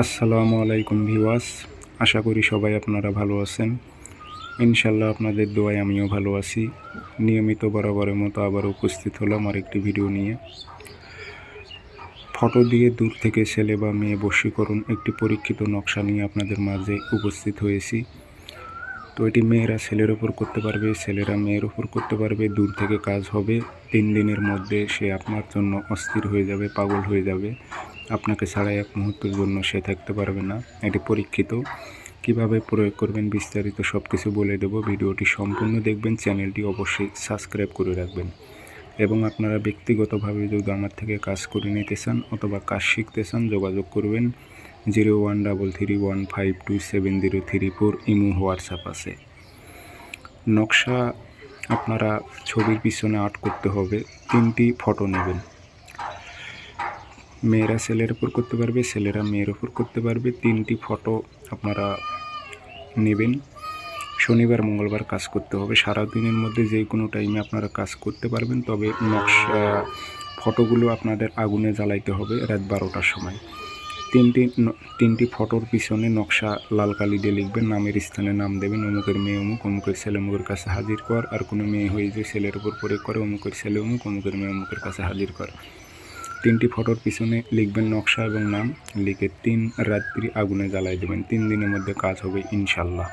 আসসালামু আলাইকুম ভিউয়ার্স, আশা করি সবাই আপনারা ভালো আছেন। ইনশাল্লাহ আপনাদের দোয়ায় আমিও ভালো আছি। নিয়মিত বরাবরের মতো আবার উপস্থিত হলাম আরেকটি ভিডিও নিয়ে। ফটো দিয়ে দূর থেকে ছেলে বা মেয়ে বশীকরণ একটি পরীক্ষিত নকশা নিয়ে আপনাদের মাঝে উপস্থিত হয়েছি। তো এটি মেয়েরা ছেলের ওপর করতে পারবে, ছেলেরা মেয়ের ওপর করতে পারবে। দূর থেকে কাজ হবে, 3 দিনের মধ্যে সে আপনার জন্য অস্থির হয়ে যাবে, পাগল হয়ে যাবে। আপনাকে ছাড়া এক মুহূর্তের জন্য সে থাকতে পারবে না। এটি পরীক্ষিত। কিভাবে প্রয়োগ করবেন বিস্তারিত সব কিছু বলে দেব। ভিডিওটি সম্পূর্ণ দেখবেন, চ্যানেলটি অবশ্যই সাবস্ক্রাইব করে রাখবেন। এবং আপনারা ব্যক্তিগতভাবে যদি আমার থেকে কাজ করে নিতে চান অথবা কাজ শিখতে চান, যোগাযোগ করবেন 013315270334। ইমো হোয়াটসঅ্যাপ আছে। নকশা আপনারা ছবির পিছনে আর্ট করতে হবে। 3টি ফটো নেবেন। মেয়েরা ছেলের উপর করতে পারবে, ছেলেরা মেয়ের উপর করতে পারবে। 3টি ফটো আপনারা নেবেন। শনিবার মঙ্গলবার কাজ করতে হবে। সারাদিনের মধ্যে যে কোনো টাইমে আপনারা কাজ করতে পারবেন, তবে নকশা ফটোগুলো আপনাদের আগুনে জ্বালাইতে হবে রাত 12টার সময়। 3টি ফটোর পিছনে নকশা লাল কালি দিয়ে লিখবেন, নামের স্থানে নাম দেবেন। অমুকের মেয়ে অমুক, অমুকের ছেলে অমুকের কাছে হাজির কর। আর কোনো মেয়ে হয়ে যে ছেলের উপর প্রয়োগ করে, অমুকের ছেলে অমুক, অমুকের মেয়ে অমুকের কাছে হাজির কর। 3টি ফটোর পিছনে লিখবেন নকশা এবং নাম, লিখে 3 রাত্রি আগুনে জ্বালাই দেবেন। 3 দিনের মধ্যে কাজ হবে ইনশাল্লাহ।